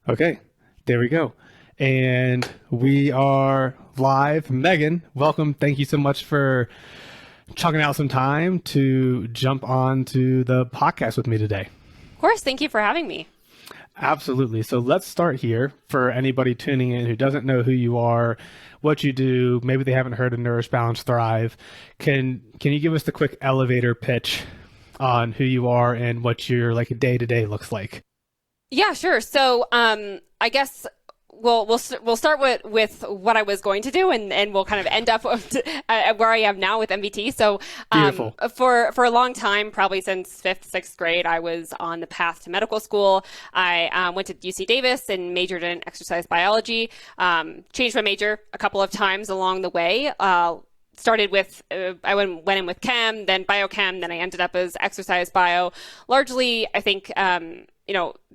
Okay, there we go. And we are live. Megan, welcome. Thank you so much for chucking out some time to jump on to the podcast with me today. Of course. Thank you for having me. Absolutely. So let's start here for anybody tuning in who doesn't know who you are, what you do. Maybe they haven't heard of Nourish Balance Thrive. Can you give us the quick elevator pitch on who you are and what your like day to day looks like? Yeah, sure. So, I guess we'll start with what I was going to do, and we'll kind of end up where I am now with MBT. So, Beautiful. for a long time, probably since fifth, sixth grade, I was on the path to medical school. I went to UC Davis and majored in exercise biology. Changed my major a couple of times along the way. Started with, I went in with chem, then biochem, then I ended up as exercise bio. Largely, I think,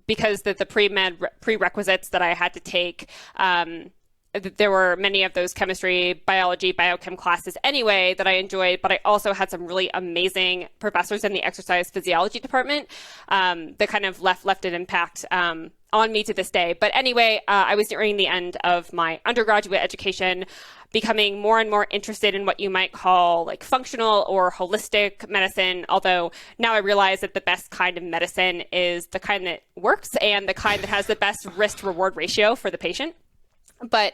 because the pre-med prerequisites that I had to take, there were many of those chemistry, biology, biochem classes anyway that I enjoyed, but I also had some really amazing professors in the exercise physiology department that kind of left an impact on me to this day. But anyway, I was nearing the end of my undergraduate education, becoming more and more interested in what you might call like functional or holistic medicine. Although now I realize that the best kind of medicine is the kind that works and the kind that has the best risk reward ratio for the patient. But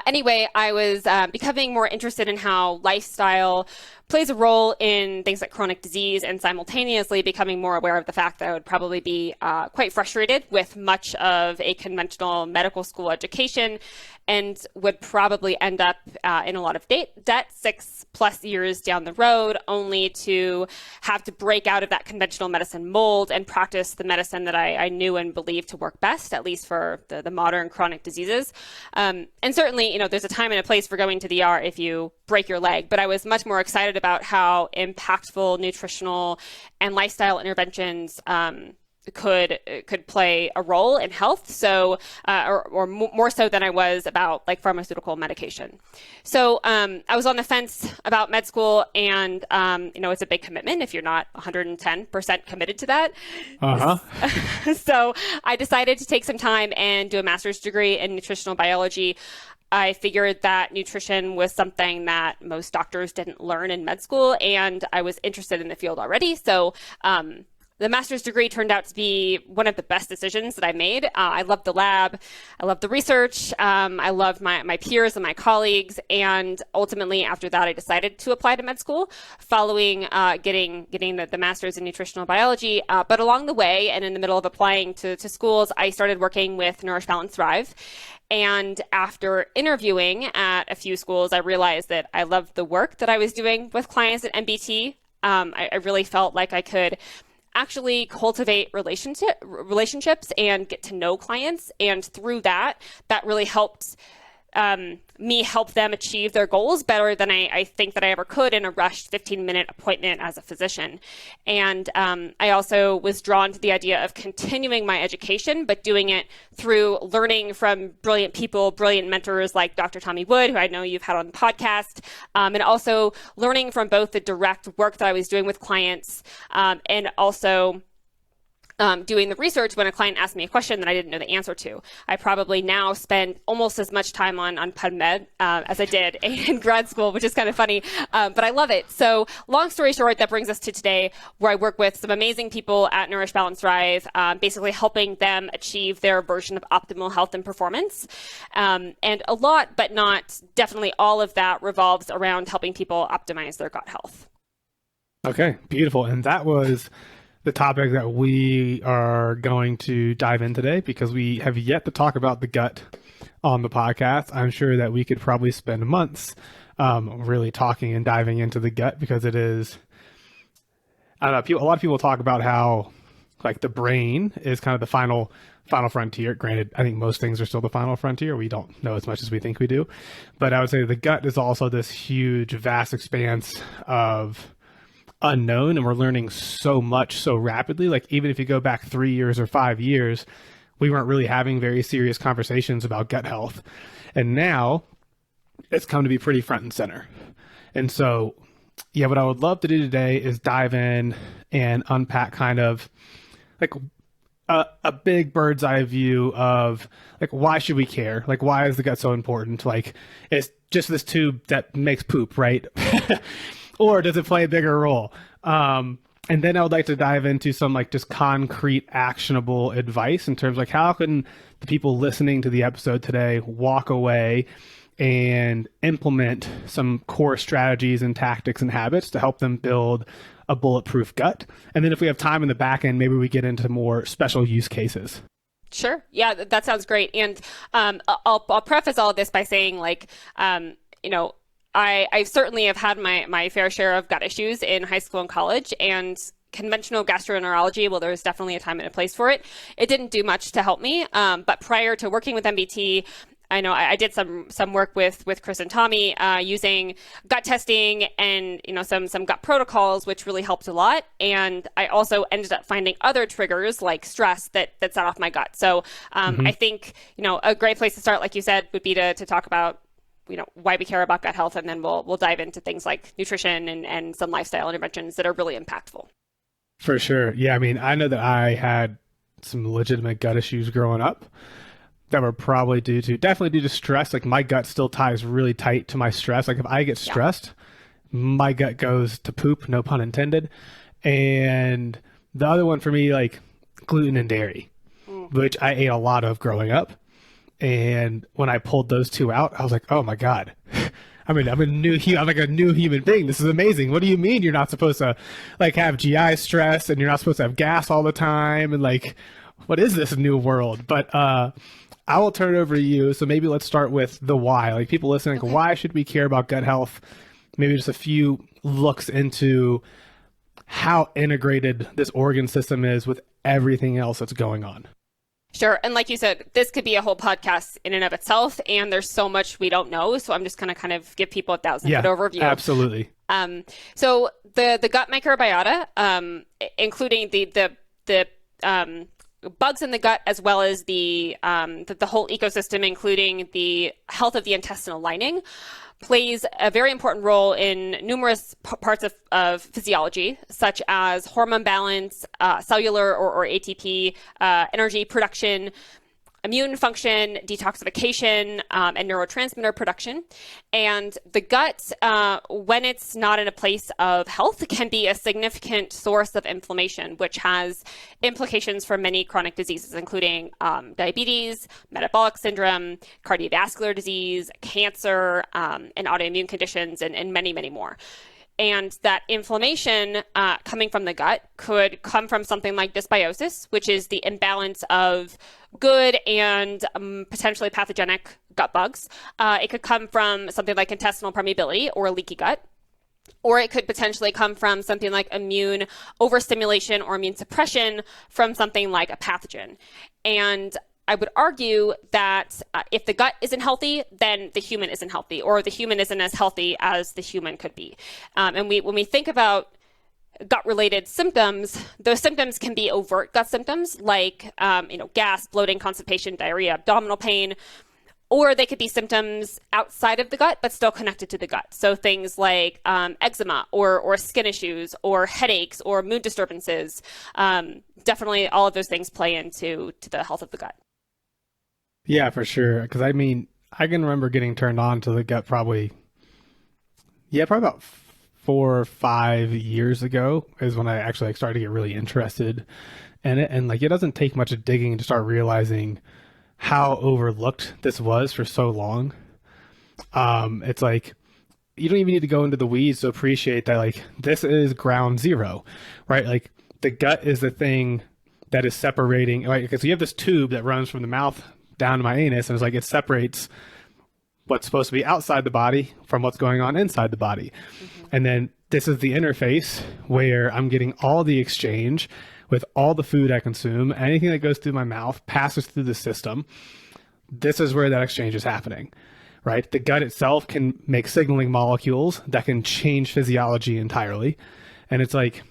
anyway, I was becoming more interested in how lifestyle plays a role in things like chronic disease, and simultaneously becoming more aware of the fact that I would probably be quite frustrated with much of a conventional medical school education and would probably end up in a lot of debt 6+ years down the road, only to have to break out of that conventional medicine mold and practice the medicine that I knew and believed to work best, at least for the modern chronic diseases. And certainly, there's a time and a place for going to the ER if you break your leg, but I was much more excited about how impactful nutritional and lifestyle interventions could play a role in health. So, or more so than I was about like pharmaceutical medication. So, I was on the fence about med school, and it's a big commitment if you're not 110% committed to that. So I decided to take some time and do a master's degree in nutritional biology. I figured that nutrition was something that most doctors didn't learn in med school, and I was interested in the field already. So, the master's degree turned out to be one of the best decisions that I made. I loved the lab. I loved the research. I loved my peers and my colleagues. And ultimately, after that, I decided to apply to med school following getting the master's in nutritional biology. But along the way, and in the middle of applying to schools, I started working with Nourish Balance Thrive. And after interviewing at a few schools, I realized that I loved the work that I was doing with clients at MBT. I really felt like I could actually cultivate relationships and get to know clients. And through that really helped me help them achieve their goals better than I think that I ever could in a rushed 15-minute appointment as a physician. And I also was drawn to the idea of continuing my education, but doing it through learning from brilliant people, brilliant mentors like Dr. Tommy Wood, who I know you've had on the podcast, and also learning from both the direct work that I was doing with clients and also doing the research when a client asked me a question that I didn't know the answer to. I probably now spend almost as much time on PubMed as I did in grad school, which is kind of funny, but I love it. So long story short, that brings us to today, where I work with some amazing people at Nourish Balance Thrive, basically helping them achieve their version of optimal health and performance. And a lot, but not definitely all of that, revolves around helping people optimize their gut health. Okay, beautiful. And that was the topic that we are going to dive in today, because we have yet to talk about the gut on the podcast. I'm sure that we could probably spend months really talking and diving into the gut, because it is, I don't know, a lot of people talk about how like the brain is kind of the final frontier. Granted, I think most things are still the final frontier. We don't know as much as we think we do. But I would say the gut is also this huge, vast expanse of unknown, and we're learning so much so rapidly. Like even if you go back 3 years or 5 years, we weren't really having very serious conversations about gut health, and now it's come to be pretty front and center. And so yeah, what I would love to do today is dive in and unpack kind of like a big bird's eye view of like, why should we care? Like, why is the gut so important? Like, it's just this tube that makes poop, right? Or does it play a bigger role? And then I would like to dive into some like just concrete, actionable advice in terms of like how can the people listening to the episode today walk away and implement some core strategies and tactics and habits to help them build a bulletproof gut. And then if we have time in the back end, maybe we get into more special use cases. Sure. Yeah, that sounds great. And I'll preface all of this by saying, like, you know, I certainly have had my fair share of gut issues in high school and college, and conventional gastroenterology, well, there's definitely a time and a place for it. It didn't do much to help me. But prior to working with MBT, I know I did some work with Chris and Tommy using gut testing and some gut protocols, which really helped a lot. And I also ended up finding other triggers like stress that set off my gut. So I think a great place to start, like you said, would be to talk about why we care about gut health, and then we'll dive into things like nutrition and some lifestyle interventions that are really impactful. For sure. Yeah, I mean, I know that I had some legitimate gut issues growing up that were probably definitely due to stress. Like my gut still ties really tight to my stress. Like if I get stressed, my gut goes to poop, no pun intended. And the other one for me, like gluten and dairy, which I ate a lot of growing up. And when I pulled those two out, I was like, oh my God. I'm like a new human being. This is amazing. What do you mean you're not supposed to like have GI stress and you're not supposed to have gas all the time? And like, what is this new world? But I will turn it over to you. So maybe let's start with the why. Like people listening, okay. Why should we care about gut health? Maybe just a few looks into how integrated this organ system is with everything else that's going on. Sure. And like you said, this could be a whole podcast in and of itself, and there's so much we don't know. So I'm just going to kind of give people a 1,000-foot overview. Absolutely. So the gut microbiota, including the bugs in the gut, as well as the whole ecosystem, including the health of the intestinal lining, plays a very important role in numerous parts of physiology, such as hormone balance, cellular or ATP, energy production, immune function, detoxification, and neurotransmitter production. And the gut, when it's not in a place of health, can be a significant source of inflammation, which has implications for many chronic diseases, including diabetes, metabolic syndrome, cardiovascular disease, cancer, and autoimmune conditions, and many, many more. And that inflammation coming from the gut could come from something like dysbiosis, which is the imbalance of good and potentially pathogenic gut bugs. It could come from something like intestinal permeability or leaky gut. Or it could potentially come from something like immune overstimulation or immune suppression from something like a pathogen. And I would argue that if the gut isn't healthy, then the human isn't healthy, or the human isn't as healthy as the human could be. And when we think about gut-related symptoms, those symptoms can be overt gut symptoms like gas, bloating, constipation, diarrhea, abdominal pain, or they could be symptoms outside of the gut but still connected to the gut. So things like eczema or skin issues or headaches or mood disturbances. Definitely all of those things play into the health of the gut. Yeah, for sure. Because I mean, I can remember getting turned on to the gut probably about 4 or 5 years ago is when I actually started to get really interested in it. And like, it doesn't take much of digging to start realizing how overlooked this was for so long. It's like, you don't even need to go into the weeds to appreciate that, like, this is ground zero, right? Like the gut is the thing that is separating, like, because you have this tube that runs from the mouth down to my anus, and it's like it separates what's supposed to be outside the body from what's going on inside the body. And then this is the interface where I'm getting all the exchange with all the food I consume. Anything that goes through my mouth passes through the system. This is where that exchange is happening, right? The gut itself can make signaling molecules that can change physiology entirely. And it's like,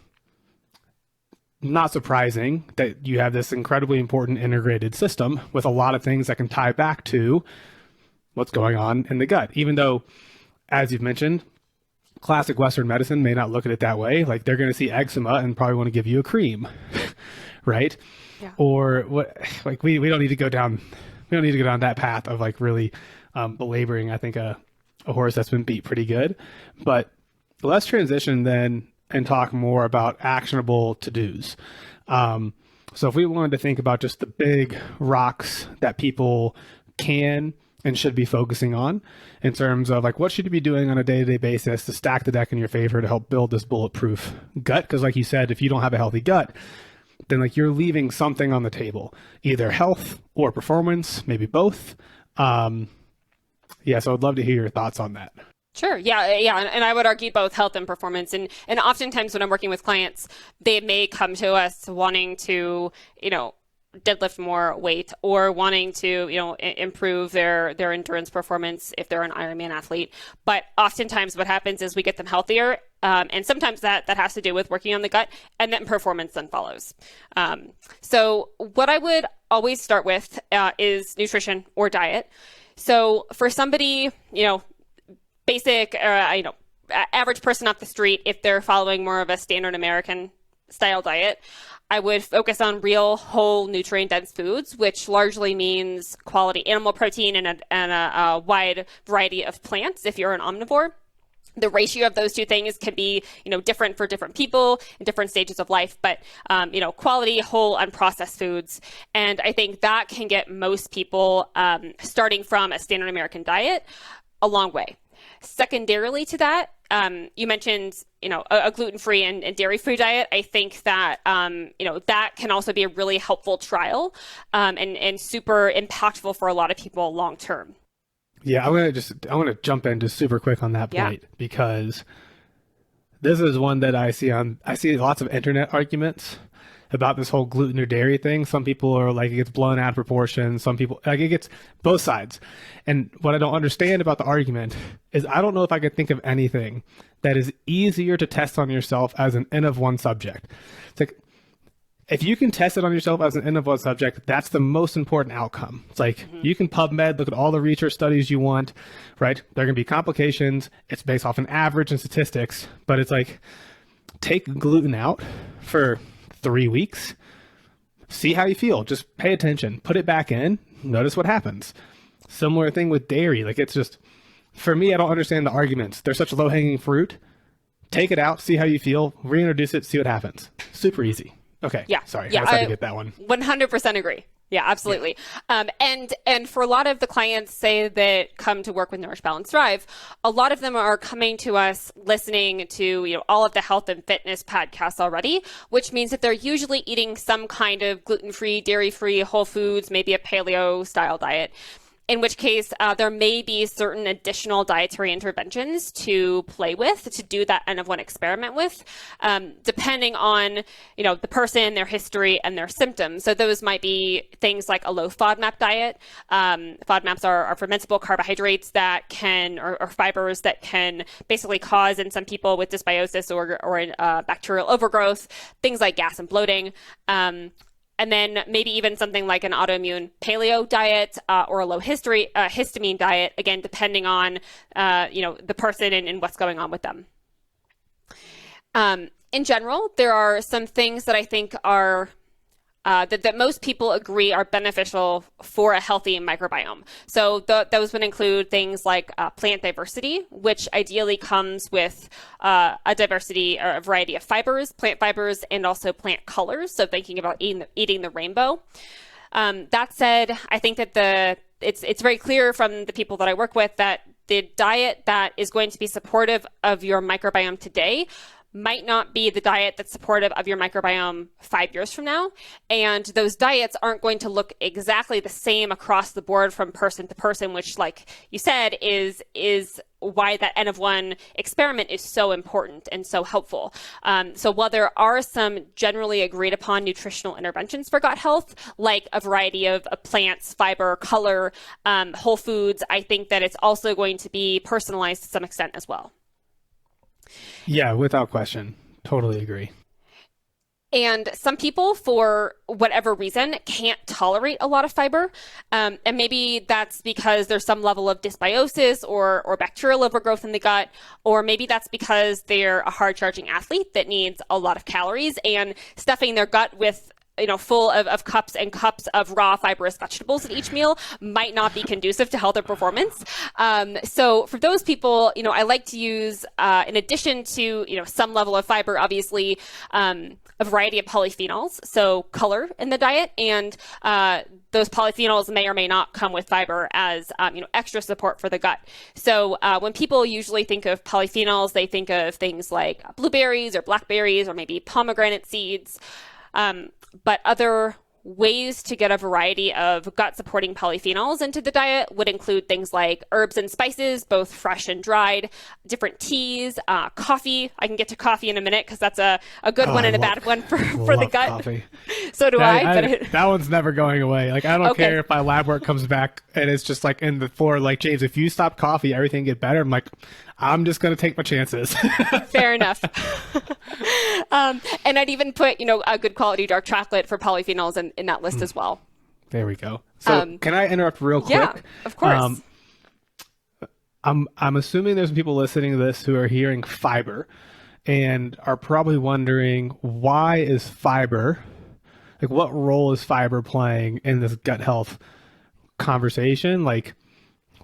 not surprising that you have this incredibly important integrated system with a lot of things that can tie back to what's going on in the gut. Even though, as you've mentioned, classic Western medicine may not look at it that way. Like they're going to see eczema and probably want to give you a cream, right? Yeah. or what, like we don't need to go down, that path of like really belaboring, I think, a horse that's been beat pretty good. But let's transition then and talk more about actionable to-dos. So if we wanted to think about just the big rocks that people can and should be focusing on in terms of like what should you be doing on a day-to-day basis to stack the deck in your favor to help build this bulletproof gut? Because like you said, if you don't have a healthy gut, then like you're leaving something on the table, either health or performance, maybe both. Yeah, so I'd love to hear your thoughts on that. Sure. Yeah. And I would argue both health and performance. And oftentimes when I'm working with clients, they may come to us wanting to, deadlift more weight or wanting to, improve their endurance performance if they're an Ironman athlete. But oftentimes what happens is we get them healthier. And sometimes that has to do with working on the gut, and then performance then follows. So what I would always start with is nutrition or diet. So for somebody, basic, average person off the street, if they're following more of a standard American style diet, I would focus on real, whole, nutrient-dense foods, which largely means quality animal protein and a wide variety of plants if you're an omnivore. The ratio of those two things can be, different for different people in different stages of life, but, quality, whole, unprocessed foods. And I think that can get most people starting from a standard American diet a long way. Secondarily to that, you mentioned, a gluten-free and dairy-free diet. I think that, that can also be a really helpful trial and super impactful for a lot of people long-term. Yeah, I want to jump in just super quick on that point because this is one that I see lots of internet arguments about this whole gluten or dairy thing. Some people are like, it gets blown out of proportion. Some people like it gets both sides. And what I don't understand about the argument is I don't know if I could think of anything that is easier to test on yourself as an N of one subject. It's like, if you can test it on yourself as an N of one subject, that's the most important outcome. It's like you can PubMed, look at all the research studies you want, right? There are going to be complications. It's based off an average and statistics, but it's like take gluten out for 3 weeks, see how you feel. Just pay attention, put it back in, notice what happens. Similar thing with dairy. Like it's just, for me, I don't understand the arguments. They're such low hanging fruit. Take it out, see how you feel, reintroduce it, see what happens. Super easy. Okay. Yeah. Sorry. Yeah, I just had to get that one. 100% agree. Yeah, absolutely. Yeah. And for a lot of the clients, say, that come to work with Nourish Balance Thrive, a lot of them are coming to us listening to, all of the health and fitness podcasts already, which means that they're usually eating some kind of gluten-free, dairy-free, whole foods, maybe a paleo style diet. In which case, there may be certain additional dietary interventions to play with, to do that N of one experiment with, depending on, the person, their history, and their symptoms. So those might be things like a low FODMAP diet. FODMAPs are fermentable carbohydrates that can, or fibers that can basically cause, in some people with dysbiosis or bacterial overgrowth, things like gas and bloating. And then maybe even something like an autoimmune paleo diet or a low histamine diet, again, depending on, the person and what's going on with them. In general, there are some things that I think are that most people agree are beneficial for a healthy microbiome. So those would include things like plant diversity, which ideally comes with a diversity or a variety of fibers, plant fibers, and also plant colors. So thinking about eating the rainbow. That said, I think that it's very clear from the people that I work with that the diet that is going to be supportive of your microbiome today might not be the diet that's supportive of your microbiome 5 years from now. And those diets aren't going to look exactly the same across the board from person to person, which, like you said, is why that N of one experiment is so important and so helpful. So while there are some generally agreed upon nutritional interventions for gut health, like a variety of plants, fiber, color, whole foods, I think that it's also going to be personalized to some extent as well. Yeah, without question. Totally agree. And some people, for whatever reason, can't tolerate a lot of fiber. And maybe that's because there's some level of dysbiosis or bacterial overgrowth in the gut, or maybe that's because they're a hard-charging athlete that needs a lot of calories, and stuffing their gut with full of cups and cups of raw fibrous vegetables at each meal might not be conducive to health or performance. So for those people, I like to use, in addition to, some level of fiber, obviously, a variety of polyphenols, so color in the diet, and those polyphenols may or may not come with fiber as extra support for the gut. So when people usually think of polyphenols, they think of things like blueberries or blackberries or maybe pomegranate seeds. But other ways to get a variety of gut-supporting polyphenols into the diet would include things like herbs and spices, both fresh and dried, different teas, coffee. I can get to coffee in a minute because that's a good one and a bad one for the gut. Coffee. So do I. That one's never going away. Like, I don't care if my lab work comes back and it's just like in the floor, like, James, if you stop coffee, everything get better. I'm like, I'm just going to take my chances. Fair enough. And I'd even put, a good quality dark chocolate for polyphenols in that list as well. There we go. So can I interrupt real quick? Yeah, of course. I'm assuming there's some people listening to this who are hearing fiber and are probably wondering, why is fiber, like, what role is fiber playing in this gut health conversation? Like,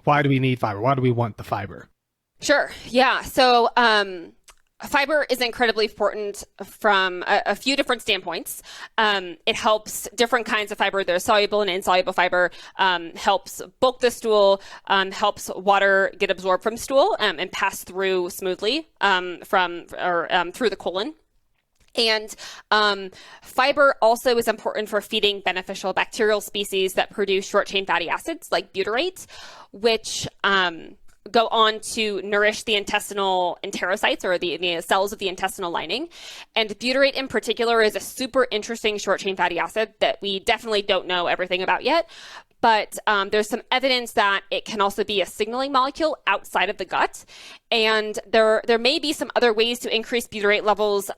why do we need fiber? Why do we want the fiber? Sure. Yeah. So fiber is incredibly important from a few different standpoints. It helps different kinds of fiber. There's soluble and insoluble fiber, helps bulk the stool, helps water get absorbed from stool and pass through smoothly through the colon. And fiber also is important for feeding beneficial bacterial species that produce short-chain fatty acids like butyrate, which go on to nourish the intestinal enterocytes, or the cells of the intestinal lining. And butyrate in particular is a super interesting short-chain fatty acid that we definitely don't know everything about yet. But there's some evidence that it can also be a signaling molecule outside of the gut. And there may be some other ways to increase butyrate levels,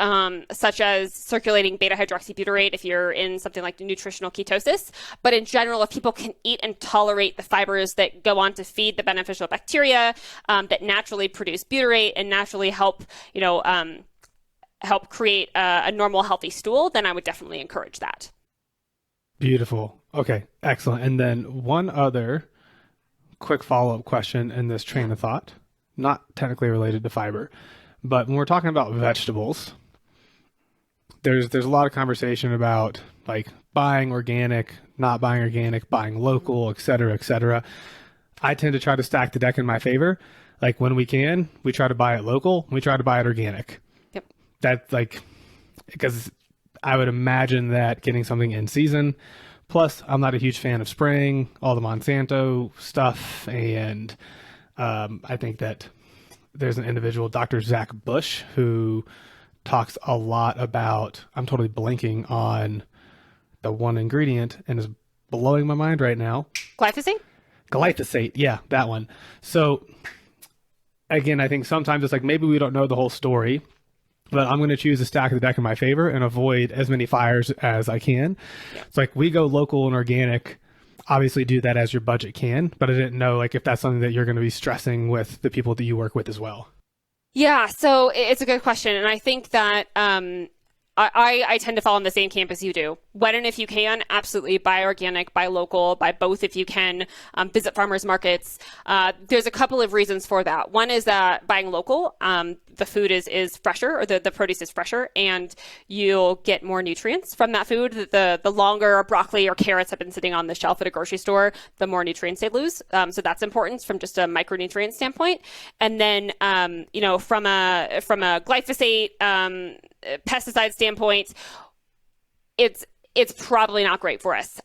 such as circulating beta-hydroxybutyrate if you're in something like nutritional ketosis. But in general, if people can eat and tolerate the fibers that go on to feed the beneficial bacteria that naturally produce butyrate and naturally help, help create a normal, healthy stool, then I would definitely encourage that. Beautiful. Okay, excellent. And then one other quick follow-up question in this train of thought, not technically related to fiber, but when we're talking about vegetables, there's a lot of conversation about like buying organic, not buying organic, buying local, et cetera, et cetera. I tend to try to stack the deck in my favor. Like, when we can, we try to buy it local, we try to buy it organic. Yep. That's like, because I would imagine that getting something in season. Plus, I'm not a huge fan of spraying all the Monsanto stuff. And I think that there's an individual, Dr. Zach Bush, who talks a lot about, I'm totally blanking on the one ingredient and is blowing my mind right now. Glyphosate? Glyphosate. Yeah, that one. So again, I think sometimes it's like, maybe we don't know the whole story, but I'm going to choose to stack the deck in my favor and avoid as many fires as I can. Yeah. It's like, we go local and organic, obviously do that as your budget can, but I didn't know like if that's something that you're going to be stressing with the people that you work with as well. Yeah, so it's a good question. And I think that I tend to fall in the same camp as you do. When and if you can, absolutely buy organic, buy local, buy both if you can, visit farmers markets. There's a couple of reasons for that. One is that buying local, the food is fresher, or the produce is fresher, and you'll get more nutrients from that food. The longer broccoli or carrots have been sitting on the shelf at a grocery store, the more nutrients they lose. So that's important from just a micronutrient standpoint. And then, from a glyphosate, pesticide standpoint, it's probably not great for us.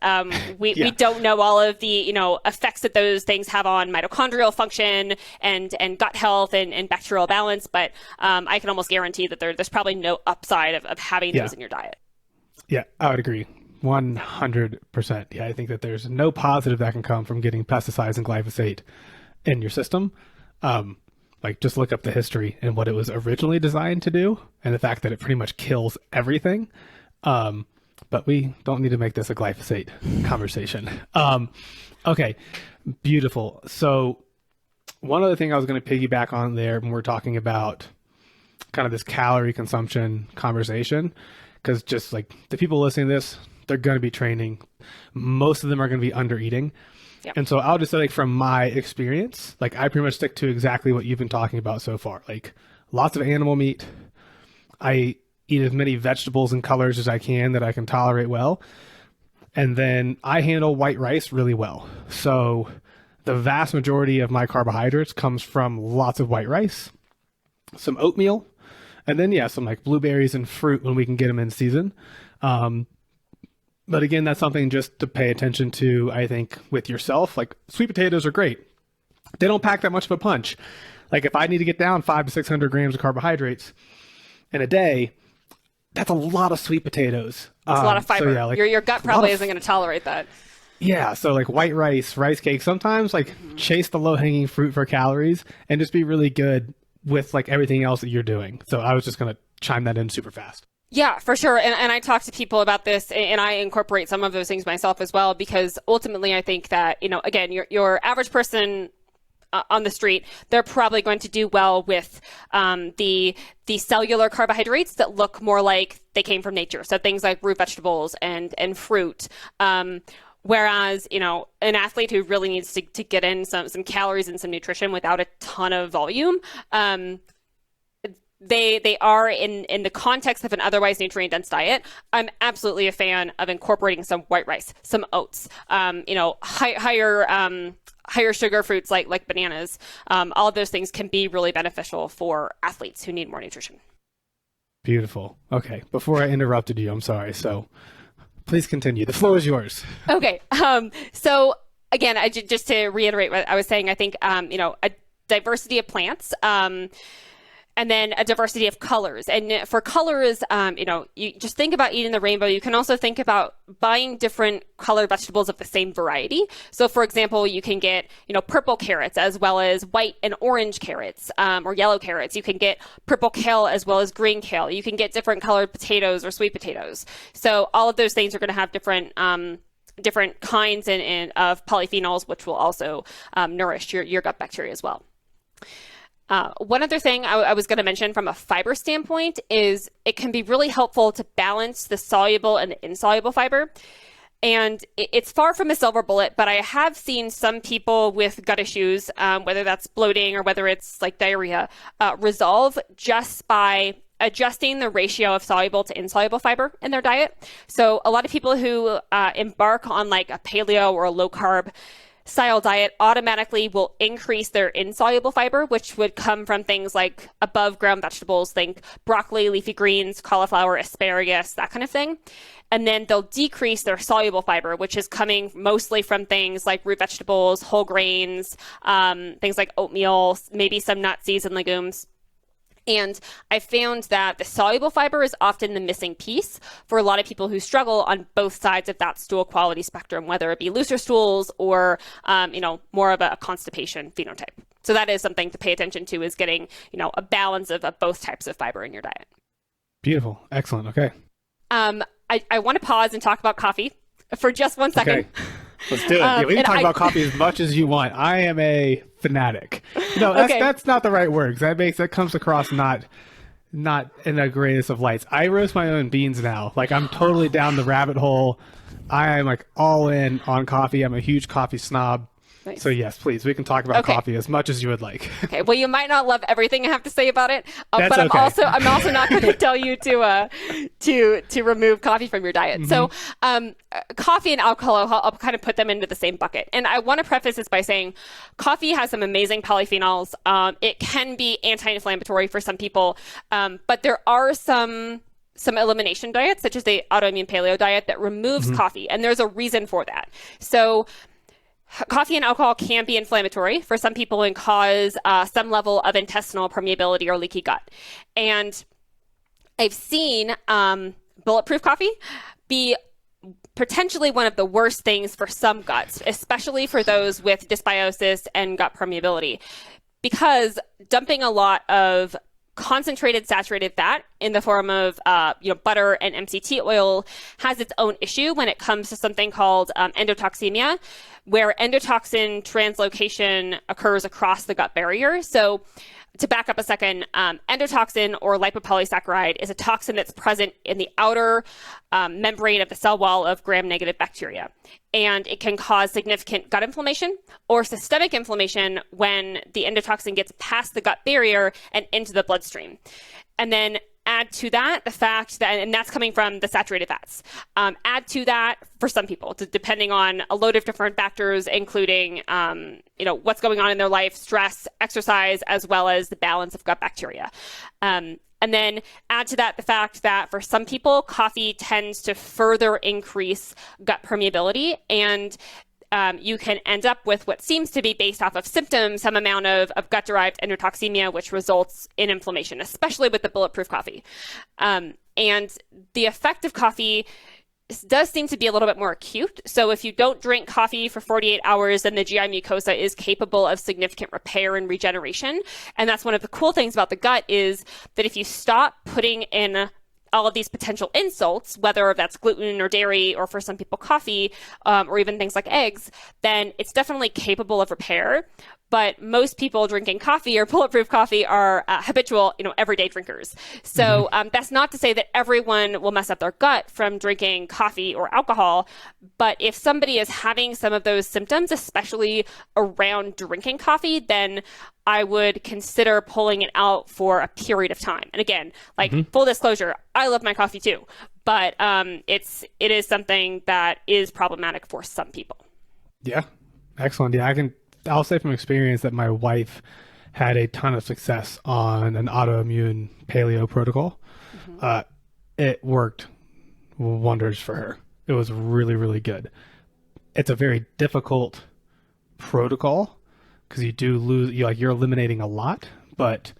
We don't know all of the effects that those things have on mitochondrial function and gut health and bacterial balance, but I can almost guarantee that there's probably no upside of having those in your diet. Yeah, I would agree. 100%. Yeah, I think that there's no positive that can come from getting pesticides and glyphosate in your system. Like, just look up the history and what it was originally designed to do, and the fact that it pretty much kills everything. But we don't need to make this a glyphosate conversation. Okay, beautiful. So one other thing I was going to piggyback on there when we're talking about kind of this calorie consumption conversation, because just like the people listening to this They're going to be training. Most of them are going to be under eating. Yeah. And so I'll just say, like, from my experience, like, I pretty much stick to exactly what you've been talking about so far. Like, lots of animal meat. I eat as many vegetables and colors as I can that I can tolerate well. And then I handle white rice really well. So the vast majority of my carbohydrates comes from lots of white rice, some oatmeal, and then, yeah, some like blueberries and fruit when we can get them in season. But again, that's something just to pay attention to, I think, with yourself. Like, sweet potatoes are great. They don't pack that much of a punch. Like, if I need to get down 500 to 600 grams of carbohydrates in a day, that's a lot of sweet potatoes. It's a lot of fiber. So yeah, like, your gut probably isn't going to tolerate that. Yeah, so like white rice, rice cake, sometimes like chase the low-hanging fruit for calories and just be really good with like everything else that you're doing. So I was just going to chime that in super fast. Yeah, for sure. And I talk to people about this, and I incorporate some of those things myself as well, because ultimately I think that, you know, again, your average person on the street, they're probably going to do well with the cellular carbohydrates that look more like they came from nature. So things like root vegetables and fruit. Whereas, you know, an athlete who really needs to get in some calories and some nutrition without a ton of volume, they are in the context of an otherwise nutrient dense diet. I'm absolutely a fan of incorporating some white rice, some oats, you know, higher sugar fruits like bananas. All of those things can be really beneficial for athletes who need more nutrition. Beautiful. Okay. Before I interrupted you, I'm sorry. So please continue. The floor is yours. Okay. So again, just to reiterate what I was saying, I think, you know, a diversity of plants, and then a diversity of colors. And for colors, you know, you just think about eating the rainbow. You can also think about buying different colored vegetables of the same variety. So for example, you can get, you know, purple carrots as well as white and orange carrots, or yellow carrots. You can get purple kale as well as green kale. You can get different colored potatoes or sweet potatoes. So all of those things are going to have different kinds of polyphenols, which will also nourish your gut bacteria as well. One other thing I was going to mention from a fiber standpoint is it can be really helpful to balance the soluble and the insoluble fiber. And it's far from a silver bullet, but I have seen some people with gut issues, whether that's bloating or whether it's like diarrhea, resolve just by adjusting the ratio of soluble to insoluble fiber in their diet. So a lot of people who embark on like a paleo or a low carb style diet automatically will increase their insoluble fiber, which would come from things like above ground vegetables, think broccoli, leafy greens, cauliflower, asparagus, that kind of thing. And then they'll decrease their soluble fiber, which is coming mostly from things like root vegetables, whole grains, things like oatmeal, maybe some nuts, seeds, and legumes. And I found that the soluble fiber is often the missing piece for a lot of people who struggle on both sides of that stool quality spectrum, whether it be looser stools or, you know, more of a constipation phenotype. So that is something to pay attention to, is getting, you know, a balance of both types of fiber in your diet. Beautiful. Excellent. Okay. I want to pause and talk about coffee for just 1 second. Okay. Let's do it. Yeah, we can talk about coffee as much as you want. I am a fanatic. No, that's not the right word, because that comes across not in the greatest of lights. I roast my own beans now. Like, I'm totally down the rabbit hole. I am like all in on coffee. I'm a huge coffee snob. Nice. So yes, please, we can talk about coffee as much as you would like. Okay. Well, you might not love everything I have to say about it, but I'm also not going to tell you to remove coffee from your diet. Mm-hmm. So coffee and alcohol, I'll kind of put them into the same bucket. And I want to preface this by saying coffee has some amazing polyphenols. It can be anti-inflammatory for some people, but there are some elimination diets, such as the autoimmune paleo diet, that removes coffee, and there's a reason for that. So coffee and alcohol can be inflammatory for some people and cause some level of intestinal permeability or leaky gut. And I've seen Bulletproof coffee be potentially one of the worst things for some guts, especially for those with dysbiosis and gut permeability, because dumping a lot of concentrated saturated fat in the form of butter and MCT oil has its own issue when it comes to something called endotoxemia, where endotoxin translocation occurs across the gut barrier. So to back up a second, endotoxin or lipopolysaccharide is a toxin that's present in the outer membrane of the cell wall of gram-negative bacteria. And it can cause significant gut inflammation or systemic inflammation when the endotoxin gets past the gut barrier and into the bloodstream. And then add to that the fact that, and that's coming from the saturated fats, add to that for some people, depending on a load of different factors, including, what's going on in their life, stress, exercise, as well as the balance of gut bacteria. And then add to that the fact that for some people, coffee tends to further increase gut permeability, and you can end up with what seems to be based off of symptoms, some amount of gut-derived endotoxemia, which results in inflammation, especially with the Bulletproof coffee. And the effect of coffee does seem to be a little bit more acute. So if you don't drink coffee for 48 hours, then the GI mucosa is capable of significant repair and regeneration. And that's one of the cool things about the gut, is that if you stop putting in all of these potential insults, whether that's gluten or dairy, or for some people coffee, or even things like eggs, then it's definitely capable of repair. But most people drinking coffee or Bulletproof coffee are habitual, everyday drinkers. So that's not to say that everyone will mess up their gut from drinking coffee or alcohol. But if somebody is having some of those symptoms, especially around drinking coffee, then I would consider pulling it out for a period of time. And again, full disclosure, I love my coffee too, but it is something that is problematic for some people. Yeah, excellent. Yeah, I'll say from experience that my wife had a ton of success on an autoimmune paleo protocol. It worked wonders for her. It was really, really good. It's a very difficult protocol because you do lose, you're eliminating a lot, but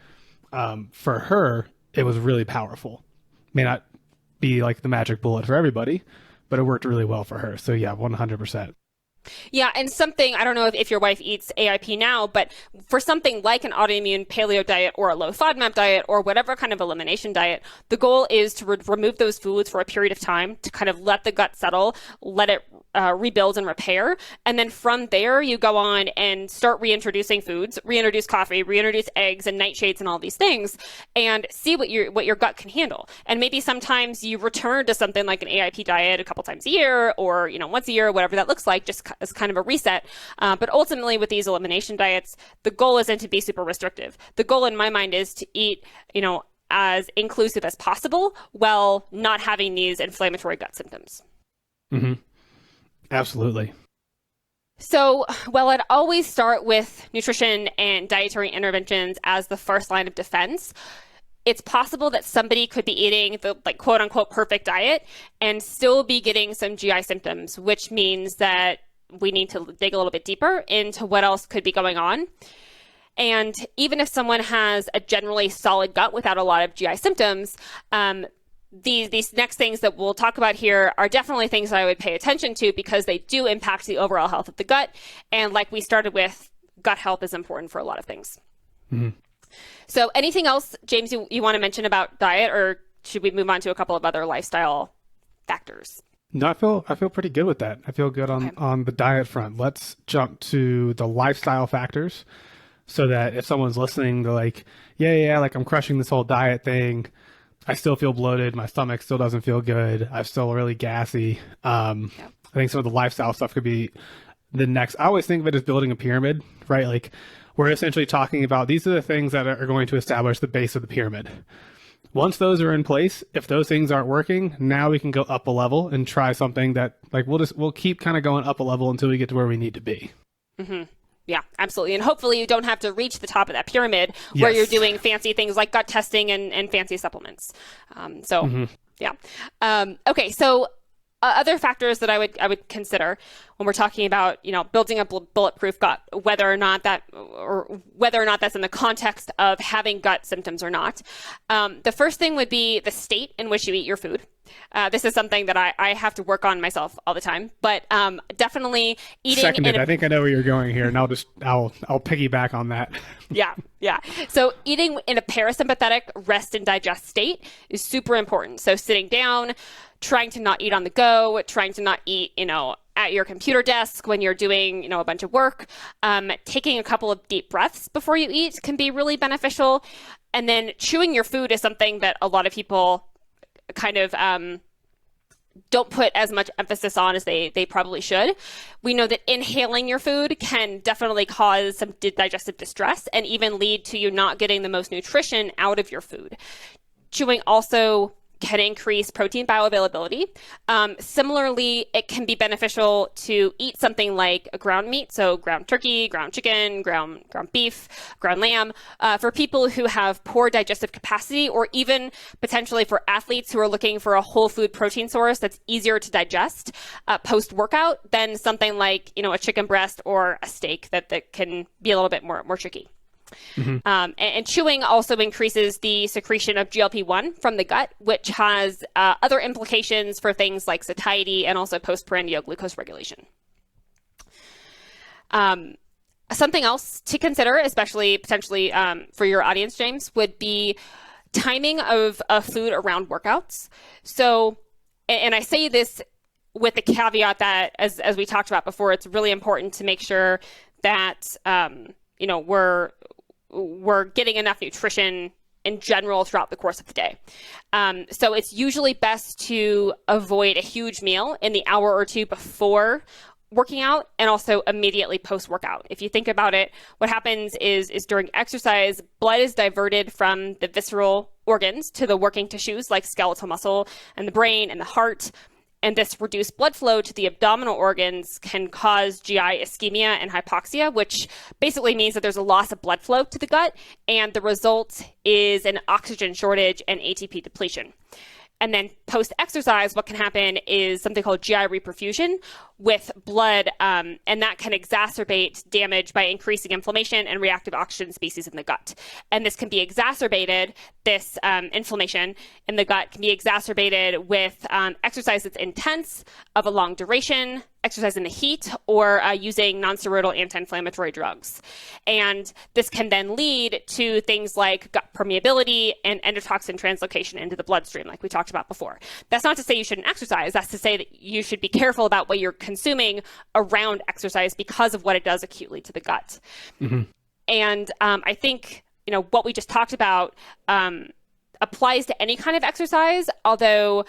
for her, it was really powerful. May not be like the magic bullet for everybody, but it worked really well for her. So yeah, 100%. Yeah, and something, I don't know if your wife eats AIP now, but for something like an autoimmune paleo diet or a low FODMAP diet or whatever kind of elimination diet, the goal is to remove those foods for a period of time to kind of let the gut settle, let it rebuild and repair. And then from there, you go on and start reintroducing foods, reintroduce coffee, reintroduce eggs and nightshades and all these things, and see what your gut can handle. And maybe sometimes you return to something like an AIP diet a couple times a year or, once a year, whatever that looks like, just as kind of a reset. But ultimately with these elimination diets, the goal isn't to be super restrictive. The goal in my mind is to eat, as inclusive as possible while not having these inflammatory gut symptoms. Mm-hmm. Absolutely. So, while I'd always start with nutrition and dietary interventions as the first line of defense, it's possible that somebody could be eating the quote unquote perfect diet and still be getting some GI symptoms, which means that we need to dig a little bit deeper into what else could be going on. And even if someone has a generally solid gut without a lot of GI symptoms, these next things that we'll talk about here are definitely things that I would pay attention to because they do impact the overall health of the gut. And like we started with, gut health is important for a lot of things. Mm-hmm. So anything else, James, you want to mention about diet, or should we move on to a couple of other lifestyle factors? No, I feel pretty good with that. I feel good on the diet front. Let's jump to the lifestyle factors so that if someone's listening, they're like, yeah, I'm crushing this whole diet thing. I still feel bloated. My stomach still doesn't feel good. I'm still really gassy. I think some of the lifestyle stuff could be the next. I always think of it as building a pyramid, right? Like we're essentially talking about these are the things that are going to establish the base of the pyramid. Once those are in place, if those things aren't working, now we can go up a level and try something that we'll keep kind of going up a level until we get to where we need to be. Mm-hmm. Yeah, absolutely. And hopefully you don't have to reach the top of that pyramid where you're doing fancy things like gut testing and fancy supplements. Okay. So other factors that I would consider when we're talking about, building a bulletproof gut, whether or not that's in the context of having gut symptoms or not. The first thing would be the state in which you eat your food. This is something that I have to work on myself all the time, but definitely eating. Seconded. I think I know where you're going here, and I'll piggyback on that. Yeah. So eating in a parasympathetic rest and digest state is super important. So sitting down, trying to not eat on the go, trying to not eat, at your computer desk when you're doing, a bunch of work, taking a couple of deep breaths before you eat can be really beneficial. And then chewing your food is something that a lot of people kind of don't put as much emphasis on as they probably should. We know that inhaling your food can definitely cause some digestive distress and even lead to you not getting the most nutrition out of your food. Chewing also can increase protein bioavailability. Similarly, it can be beneficial to eat something like a ground meat, so ground turkey, ground chicken, ground beef, ground lamb, for people who have poor digestive capacity, or even potentially for athletes who are looking for a whole food protein source that's easier to digest post-workout than something like, a chicken breast or a steak that can be a little bit more tricky. Mm-hmm. And chewing also increases the secretion of GLP-1 from the gut, which has other implications for things like satiety and also postprandial glucose regulation. Something else to consider, especially potentially for your audience, James, would be timing of food around workouts. So, and I say this with the caveat that, as we talked about before, it's really important to make sure that we're getting enough nutrition in general throughout the course of the day. So it's usually best to avoid a huge meal in the hour or two before working out and also immediately post-workout. If you think about it, what happens is during exercise, blood is diverted from the visceral organs to the working tissues like skeletal muscle and the brain and the heart. And this reduced blood flow to the abdominal organs can cause GI ischemia and hypoxia, which basically means that there's a loss of blood flow to the gut, and the result is an oxygen shortage and ATP depletion. And then post-exercise, what can happen is something called GI reperfusion with blood, and that can exacerbate damage by increasing inflammation and reactive oxygen species in the gut. And this can be exacerbated, this inflammation in the gut can be exacerbated with exercise that's intense, of a long duration, exercise in the heat, or using non-steroidal anti-inflammatory drugs. And this can then lead to things like gut permeability and endotoxin translocation into the bloodstream, like we talked about before. That's not to say you shouldn't exercise. That's to say that you should be careful about what you're consuming around exercise because of what it does acutely to the gut. Mm-hmm. And I think, what we just talked about applies to any kind of exercise, although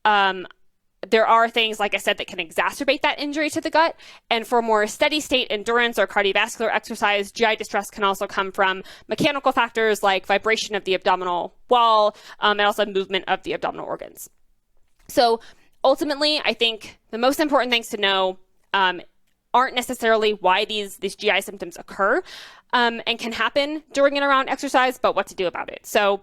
there are things, like I said, that can exacerbate that injury to the gut. And for more steady state endurance or cardiovascular exercise, GI distress can also come from mechanical factors like vibration of the abdominal wall and also movement of the abdominal organs. So ultimately, I think the most important things to know aren't necessarily why these GI symptoms occur and can happen during and around exercise, but what to do about it. So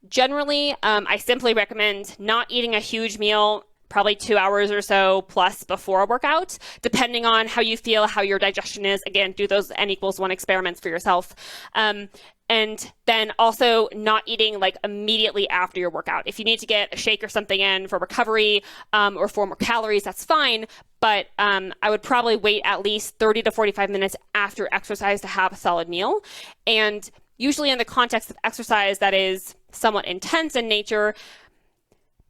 generally, I simply recommend not eating a huge meal, probably 2 hours or so plus before a workout, depending on how you feel, how your digestion is. Again, do those N=1 experiments for yourself. And then also not eating like immediately after your workout. If you need to get a shake or something in for recovery or for more calories, that's fine. But I would probably wait at least 30 to 45 minutes after exercise to have a solid meal. And usually in the context of exercise that is somewhat intense in nature,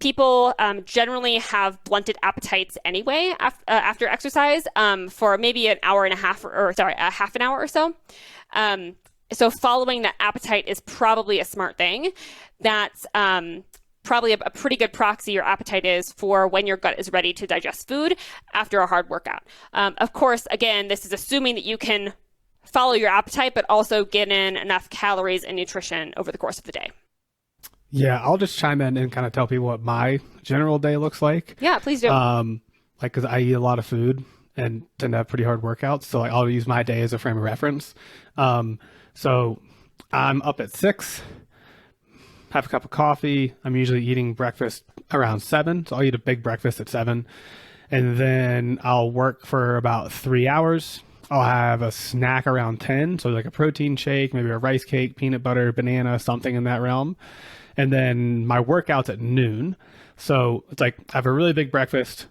people generally have blunted appetites anyway after exercise for maybe an hour and a half, a half an hour or so. So following that appetite is probably a smart thing. That's probably a pretty good proxy your appetite is for when your gut is ready to digest food after a hard workout. Of course, again, this is assuming that you can follow your appetite, but also get in enough calories and nutrition over the course of the day. Yeah, I'll just chime in and kind of tell people what my general day looks like. Yeah, please do. Because I eat a lot of food and tend to have pretty hard workouts. So I'll use my day as a frame of reference. So I'm up at 6, have a cup of coffee. I'm usually eating breakfast around 7. So I'll eat a big breakfast at 7. And then I'll work for about 3 hours. I'll have a snack around 10. So like a protein shake, maybe a rice cake, peanut butter, banana, something in that realm. And then my workout's at noon. So it's like I have a really big breakfast.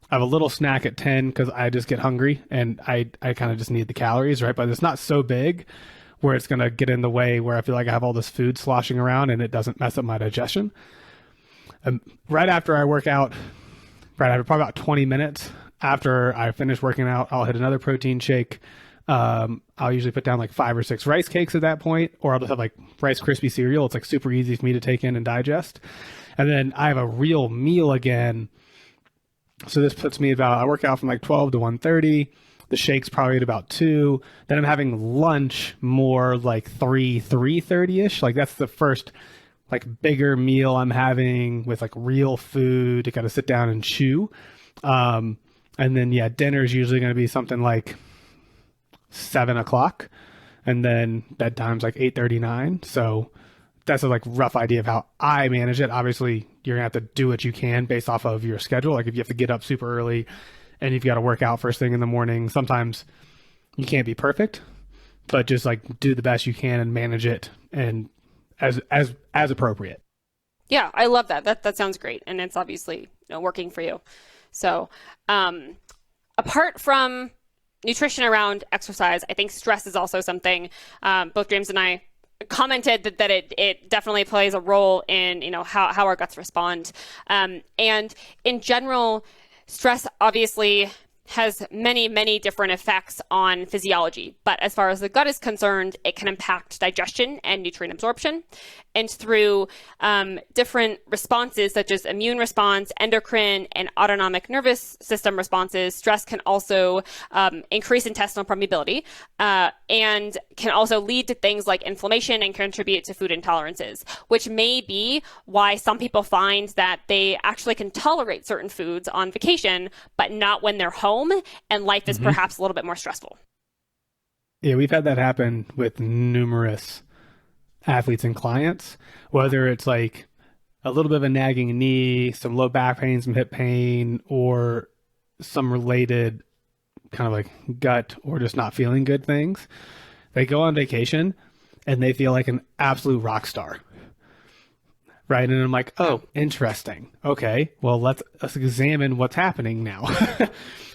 I have a little snack at 10 because I just get hungry and I kind of just need the calories, right? But it's not so big where it's going to get in the way where I feel like I have all this food sloshing around and it doesn't mess up my digestion. Right after I work out, right after probably about 20 minutes, after I finish working out, I'll hit another protein shake. I'll usually put down like 5 or 6 rice cakes at that point, or I'll just have like Rice Krispie cereal. It's like super easy for me to take in and digest. And then I have a real meal again. So this puts me about, I work out from like 12 to 1:30. The shake's probably at about 2. Then I'm having lunch more like 3:30ish. Like that's the first like bigger meal I'm having with like real food to kind of sit down and chew. And then yeah, dinner is usually going to be something like 7 o'clock, and then bedtime's like 8:39. So that's a like rough idea of how I manage it. Obviously, you're gonna have to do what you can based off of your schedule. Like if you have to get up super early and you've got to work out first thing in the morning, sometimes you can't be perfect, but just like do the best you can and manage it and as appropriate. Yeah, I love that. That sounds great, and it's obviously working for you. So, apart from nutrition around exercise, I think stress is also something. Both James and I commented that it definitely plays a role in how our guts respond, and in general, stress obviously has many different effects on physiology. But as far as the gut is concerned, it can impact digestion and nutrient absorption. And through different responses, such as immune response, endocrine, and autonomic nervous system responses, stress can also increase intestinal permeability and can also lead to things like inflammation and contribute to food intolerances, which may be why some people find that they actually can tolerate certain foods on vacation, but not when they're home and life is perhaps a little bit more stressful. Yeah, we've had that happen with numerous athletes and clients, whether it's like a little bit of a nagging knee, some low back pain, some hip pain, or some related kind of like gut or just not feeling good things. They go on vacation and they feel like an absolute rock star. Right. And I'm like, oh, interesting. Okay, well, let's examine what's happening now.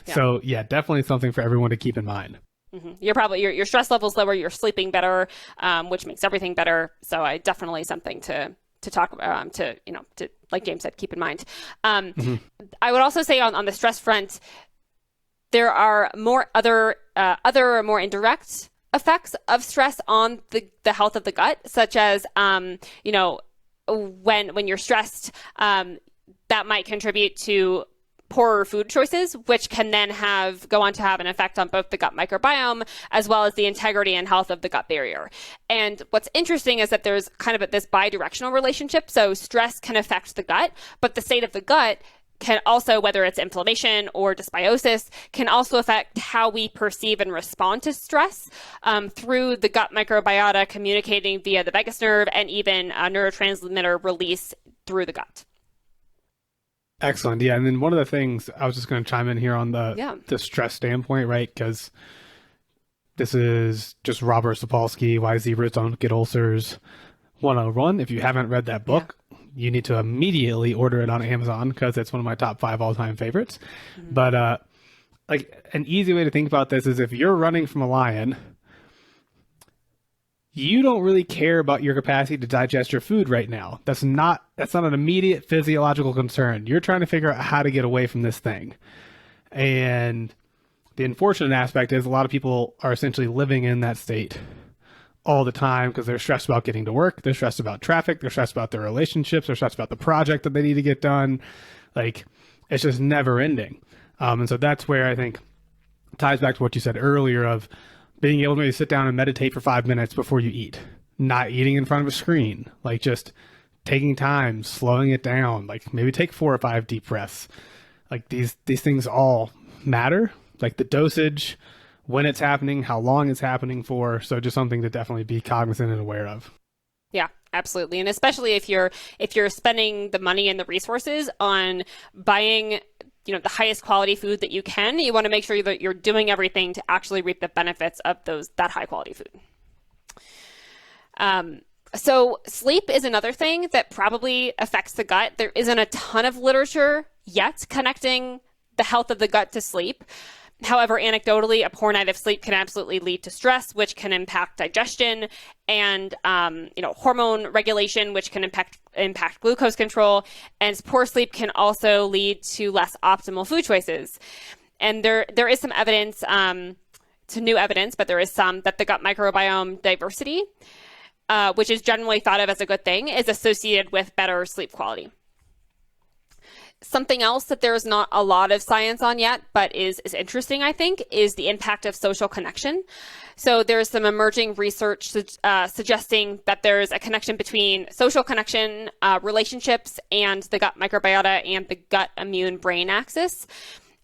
So yeah, definitely something for everyone to keep in mind. You're probably your stress level's lower, you're sleeping better, which makes everything better. So I definitely something to talk about, to like James said, keep in mind. I would also say on the stress front, there are other more indirect effects of stress on the health of the gut, such as when you're stressed, that might contribute to poorer food choices, which can then go on to have an effect on both the gut microbiome as well as the integrity and health of the gut barrier. And what's interesting is that there's kind of this bi-directional relationship. So stress can affect the gut, but the state of the gut can also, whether it's inflammation or dysbiosis, can also affect how we perceive and respond to stress through the gut microbiota communicating via the vagus nerve and even a neurotransmitter release through the gut. Excellent. Yeah. And then one of the things I was just going to chime in here on the stress standpoint, right? Because this is just Robert Sapolsky, Why Zebras Don't Get Ulcers 101. If you haven't read that book, you need to immediately order it on Amazon because it's one of my top 5 all-time favorites. But like an easy way to think about this is if you're running from a lion, you don't really care about your capacity to digest your food right now. That's not an immediate physiological concern. You're trying to figure out how to get away from this thing. And the unfortunate aspect is a lot of people are essentially living in that state all the time because they're stressed about getting to work. They're stressed about traffic. They're stressed about their relationships. They're stressed about the project that they need to get done. Like, it's just never ending. And so that's where I think ties back to what you said earlier of being able to maybe sit down and meditate for 5 minutes before you eat, not eating in front of a screen, like just taking time, slowing it down, like maybe take 4 or 5 deep breaths. Like these things all matter, like the dosage, when it's happening, how long it's happening for. So just something to definitely be cognizant and aware of. Yeah, absolutely. And especially if you're spending the money and the resources on buying the highest quality food that you can, you want to make sure that you're doing everything to actually reap the benefits of that high quality food. So sleep is another thing that probably affects the gut. There isn't a ton of literature yet connecting the health of the gut to sleep. However, anecdotally, a poor night of sleep can absolutely lead to stress, which can impact digestion and, hormone regulation, which can impact glucose control. And poor sleep can also lead to less optimal food choices. And there is some evidence, it's new evidence, but there is some that the gut microbiome diversity, which is generally thought of as a good thing, is associated with better sleep quality. Something else that there's not a lot of science on yet, but is interesting, I think, is the impact of social connection. So there's some emerging research suggesting that there's a connection between social connection, relationships, and the gut microbiota and the gut immune brain axis.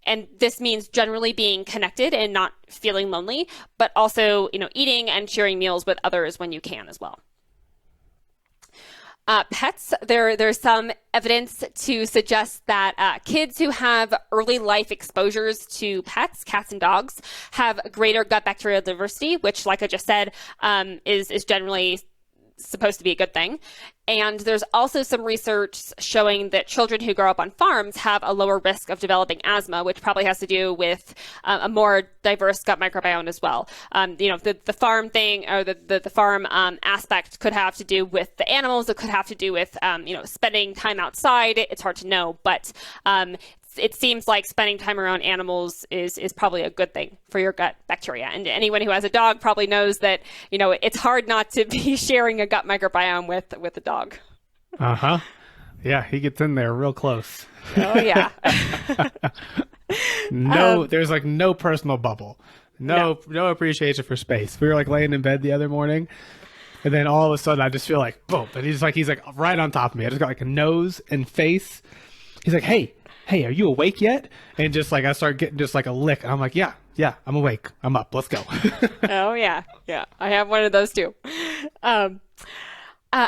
And this means generally being connected and not feeling lonely, but also, eating and sharing meals with others when you can as well. Pets, there's some evidence to suggest that kids who have early life exposures to pets, cats and dogs, have greater gut bacterial diversity, which, like I just said, is generally supposed to be a good thing. And there's also some research showing that children who grow up on farms have a lower risk of developing asthma, which probably has to do with a more diverse gut microbiome as well. The farm thing, or the farm aspect, could have to do with the animals. It could have to do with spending time outside. It's hard to know, but it seems like spending time around animals is probably a good thing for your gut bacteria. And anyone who has a dog probably knows that, it's hard not to be sharing a gut microbiome with a dog. Uh-huh. Yeah, he gets in there real close. Oh, yeah. There's like no personal bubble. No appreciation for space. We were like laying in bed the other morning, and then all of a sudden I just feel like, boom. And he's like right on top of me. I just got like a nose and face. He's like, hey, are you awake yet? And just like, I start getting just like a lick. And I'm like, yeah, I'm awake. I'm up. Let's go. Oh, yeah. Yeah. I have one of those too.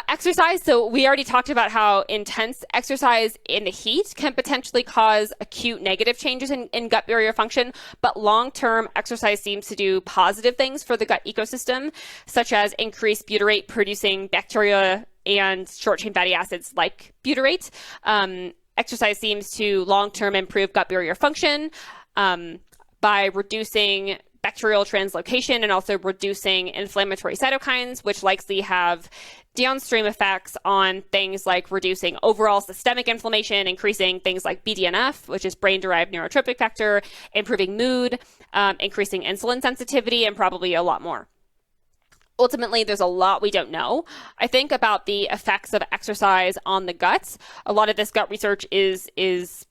Exercise. So we already talked about how intense exercise in the heat can potentially cause acute negative changes in gut barrier function, but long-term exercise seems to do positive things for the gut ecosystem, such as increased butyrate producing bacteria and short-chain fatty acids like butyrate. Exercise seems to long-term improve gut barrier function by reducing bacterial translocation and also reducing inflammatory cytokines, which likely have downstream effects on things like reducing overall systemic inflammation, increasing things like BDNF, which is brain-derived neurotropic factor, improving mood, increasing insulin sensitivity, and probably a lot more. Ultimately, there's a lot we don't know, I think, about the effects of exercise on the gut. A lot of this gut research is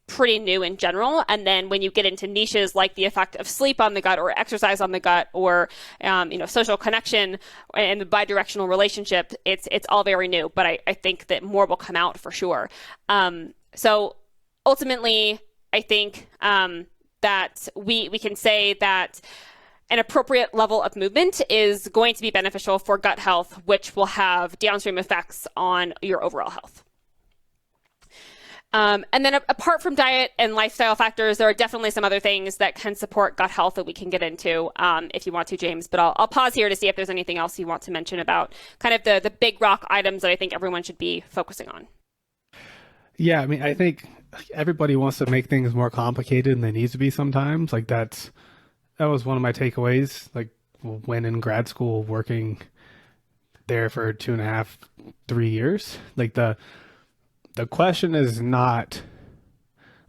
pretty new in general. And then when you get into niches like the effect of sleep on the gut or exercise on the gut or, social connection and the bidirectional relationship, it's all very new. But I think that more will come out for sure. So ultimately, I think that we can say that an appropriate level of movement is going to be beneficial for gut health, which will have downstream effects on your overall health. And then apart from diet and lifestyle factors, there are definitely some other things that can support gut health that we can get into if you want to, James. But I'll pause here to see if there's anything else you want to mention about kind of the big rock items that I think everyone should be focusing on. Yeah, I mean, I think everybody wants to make things more complicated than they need to be sometimes. Like that was one of my takeaways, like when in grad school working there for 2.5, 3 years. Like the question is not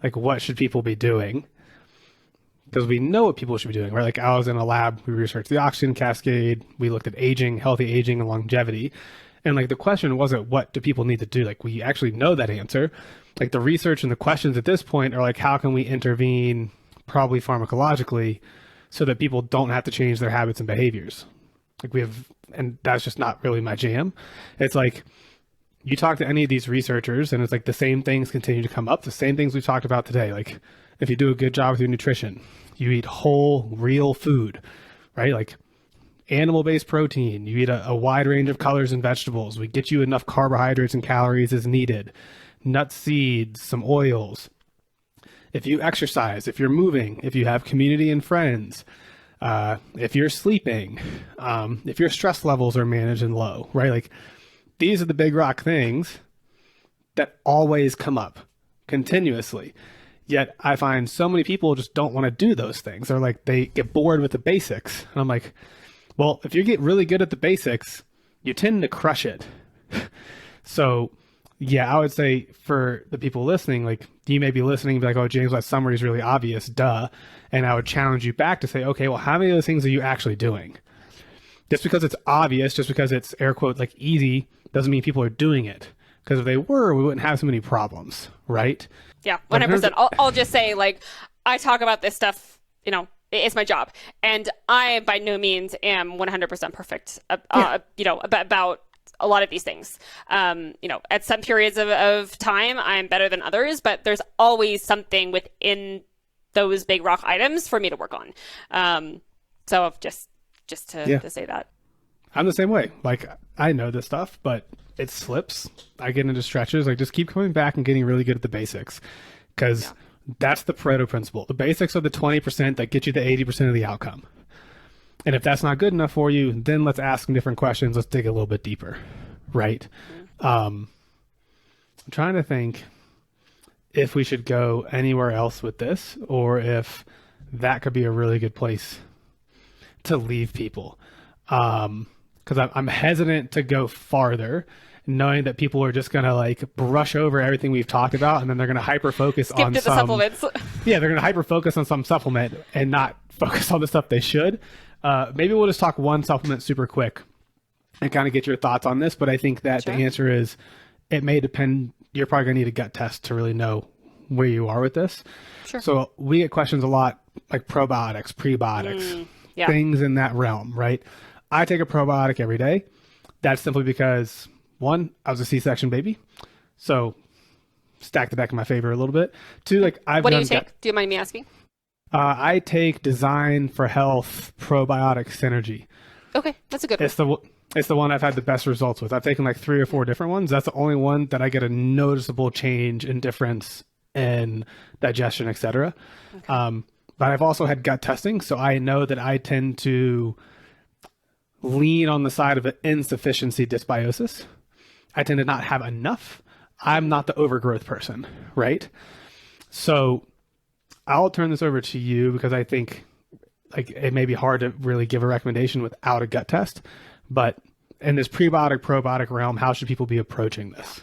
like, what should people be doing? Because we know what people should be doing, right? Like I was in a lab, we researched the oxygen cascade. We looked at aging, healthy aging and longevity. And like the question wasn't what do people need to do? Like we actually know that answer. Like the research and the questions at this point are like, how can we intervene probably pharmacologically so that people don't have to change their habits and behaviors? Like and that's just not really my jam. It's like, you talk to any of these researchers and it's like the same things continue to come up, the same things we talked about today. Like if you do a good job with your nutrition, you eat whole, real food, right? Like animal-based protein, you eat a wide range of colors and vegetables. We get you enough carbohydrates and calories as needed, nuts, seeds, some oils. If you exercise, if you're moving, if you have community and friends, if you're sleeping, if your stress levels are managed and low, right? Like these are the big rock things that always come up continuously. Yet I find so many people just don't want to do those things. They're like, they get bored with the basics. And I'm like, well, if you get really good at the basics, you tend to crush it. So yeah, I would say for the people listening, like you may be listening and be like, oh, James, that summary is really obvious, duh. And I would challenge you back to say, okay, well, how many of those things are you actually doing? Just because it's obvious, just because it's air quote like easy, doesn't mean people are doing it. Because if they were, we wouldn't have so many problems, right? Yeah, 100%. I'll just say, like, I talk about this stuff, it's my job. And I, by no means, am 100% perfect, about a lot of these things. At some periods of time, I'm better than others, but there's always something within those big rock items for me to work on. So just to say that. I'm the same way. Like, I know this stuff, but it slips. I get into stretches. Like, just keep coming back and getting really good at the basics, because that's the Pareto principle. The basics are the 20% that get you the 80% of the outcome. And if that's not good enough for you, then let's ask some different questions. Let's dig a little bit deeper, right? I'm trying to think if we should go anywhere else with this, or if that could be a really good place to leave people. Because I'm hesitant to go farther, knowing that people are just going to like brush over everything we've talked about, and then they're going to hyper focus on the supplements. Yeah, they're going to hyper focus on some supplement and not focus on the stuff they should. Maybe we'll just talk one supplement super quick and kind of get your thoughts on this. But I think that the answer is it may depend. You're probably going to need a gut test to really know where you are with this. Sure. So we get questions a lot like probiotics, prebiotics, things in that realm, right? I take a probiotic every day. That's simply because, one, I was a C-section baby, so stack the deck in my favor a little bit. Two, like what do you take? Do you mind me asking? I take Design for Health Probiotic Synergy. Okay, that's a good one. It's the one I've had the best results with. I've taken like 3 or 4 different ones. That's the only one that I get a noticeable change in difference in digestion, etc. Okay. But I've also had gut testing, so I know that I tend to lean on the side of an insufficiency dysbiosis. I tend to not have enough. I'm not the overgrowth person, right? So I'll turn this over to you, because I think like it may be hard to really give a recommendation without a gut test. But in this prebiotic, probiotic realm, how should people be approaching this?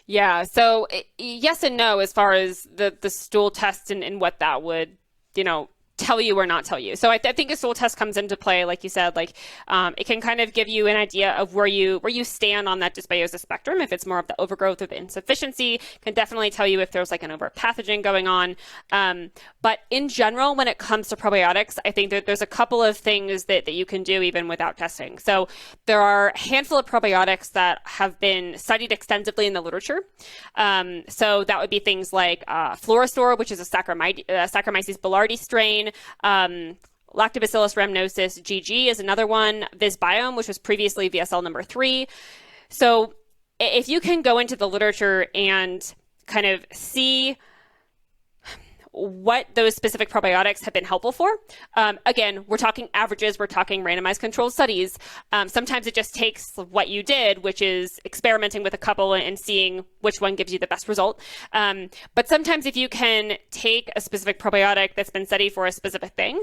Yeah, so yes and no as far as the stool test and what that would, tell you or not tell you. So I think a stool test comes into play, like you said, like it can kind of give you an idea of where you stand on that dysbiosis spectrum. If it's more of the overgrowth or the insufficiency, can definitely tell you if there's like an overpathogen going on. But in general, when it comes to probiotics, I think that there's a couple of things that you can do even without testing. So there are a handful of probiotics that have been studied extensively in the literature. So that would be things like Florastor, which is a Saccharomyces boulardii strain. Lactobacillus rhamnosus GG is another one. Visbiome, which was previously VSL number 3. So if you can go into the literature and kind of see what those specific probiotics have been helpful for. Again, we're talking averages, we're talking randomized controlled studies. Sometimes it just takes what you did, which is experimenting with a couple and seeing which one gives you the best result. But sometimes if you can take a specific probiotic that's been studied for a specific thing,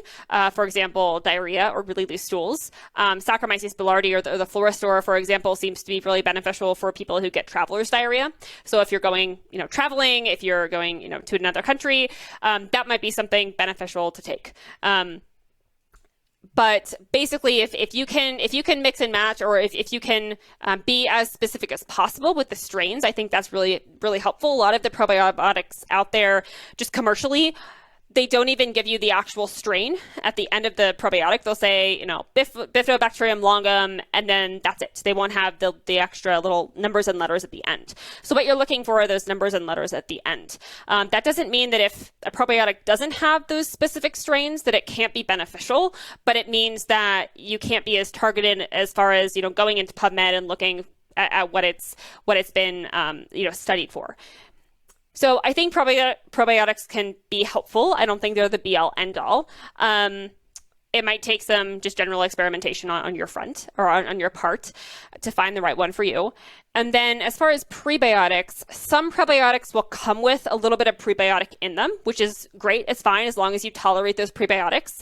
for example, diarrhea or really loose stools, Saccharomyces boulardii or the Florastor, for example, seems to be really beneficial for people who get traveler's diarrhea. So if you're going, traveling, if you're going, to another country, that might be something beneficial to take. But basically, if you can mix and match, or if you can be as specific as possible with the strains, I think that's really, really helpful. A lot of the probiotics out there, just commercially, they don't even give you the actual strain at the end of the probiotic. They'll say, Bifidobacterium longum, and then that's it. They won't have the extra little numbers and letters at the end. So what you're looking for are those numbers and letters at the end. That doesn't mean that if a probiotic doesn't have those specific strains that it can't be beneficial, but it means that you can't be as targeted as far as, going into PubMed and looking at what it's been, studied for. So I think probiotics can be helpful. I don't think they're the be-all, end-all. It might take some just general experimentation on your front or on your part to find the right one for you. And then as far as prebiotics, some probiotics will come with a little bit of prebiotic in them, which is great. It's fine as long as you tolerate those prebiotics.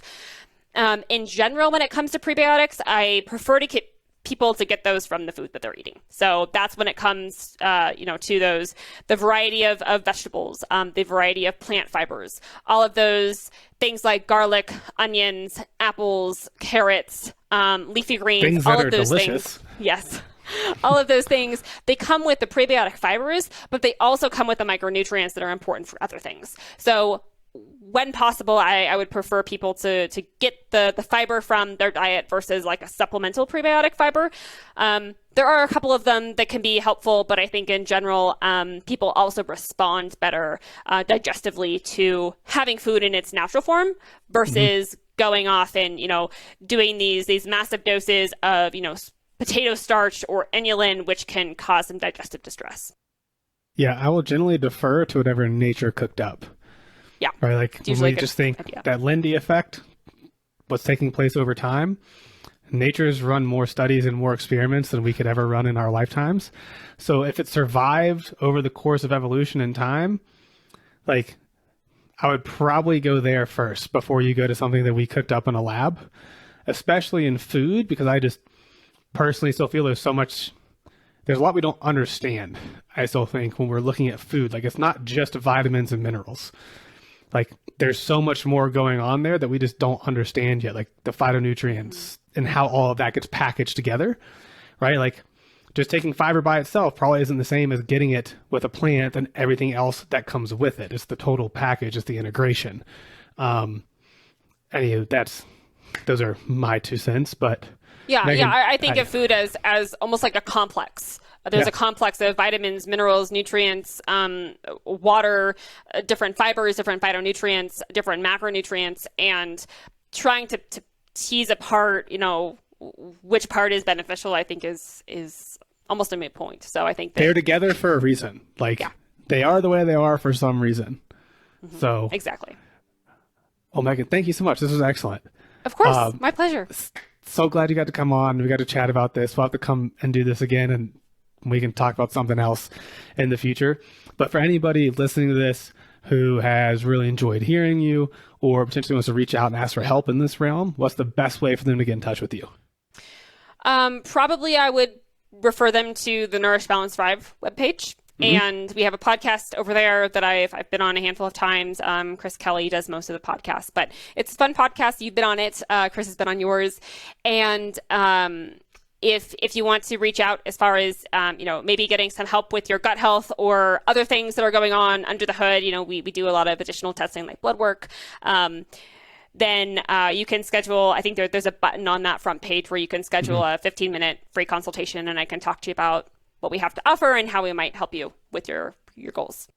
In general, when it comes to prebiotics, I prefer to keep people to get those from the food that they're eating. So that's when it comes, to those, the variety of vegetables, the variety of plant fibers, all of those things like garlic, onions, apples, carrots, leafy greens, Things all that of are those delicious. things. Yes. All of those things, they come with the prebiotic fibers, but they also come with the micronutrients that are important for other things. So when possible, I would prefer people to get the fiber from their diet versus like a supplemental prebiotic fiber. There are a couple of them that can be helpful, but I think in general, people also respond better digestively to having food in its natural form versus going off and, doing these massive doses of, potato starch or inulin, which can cause some digestive distress. Yeah, I will generally defer to whatever nature cooked up. Yeah. Right. Like when we just think that Lindy effect, what's taking place over time, nature's run more studies and more experiments than we could ever run in our lifetimes. So if it survived over the course of evolution and time, like I would probably go there first before you go to something that we cooked up in a lab, especially in food, because I just personally still feel there's a lot we don't understand. I still think when we're looking at food, like it's not just vitamins and minerals. Like there's so much more going on there that we just don't understand yet, like the phytonutrients and how all of that gets packaged together, right? Like just taking fiber by itself probably isn't the same as getting it with a plant and everything else that comes with it. It's the total package, it's the integration. Those are my 2 cents, but Megan, I think of food as almost like a complex. There's a complex of vitamins, minerals, nutrients, water, different fibers, different phytonutrients, different macronutrients, and trying to tease apart, which part is beneficial, I think is almost a moot point. So I think they're together for a reason. They are the way they are for some reason. So exactly. Well, Megan, thank you so much. This was excellent. Of course, my pleasure. So glad you got to come on. We got to chat about this. We'll have to come and do this again, and we can talk about something else in the future. But for anybody listening to this who has really enjoyed hearing you or potentially wants to reach out and ask for help in this realm, what's the best way for them to get in touch with you? Probably I would refer them to the Nourish Balance Thrive webpage. And we have a podcast over there that I've been on a handful of times. Chris Kelly does most of the podcasts, but it's a fun podcast. You've been on it. Chris has been on yours. And if you want to reach out as far as, maybe getting some help with your gut health or other things that are going on under the hood, we do a lot of additional testing like blood work. Then you can schedule, I think there's a button on that front page where you can schedule a 15-minute free consultation, and I can talk to you about what we have to offer and how we might help you with your goals.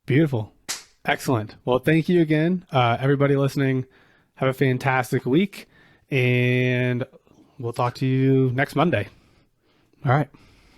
Beautiful. Excellent. Well, thank you again. Everybody listening, have a fantastic week, and we'll talk to you next Monday. All right.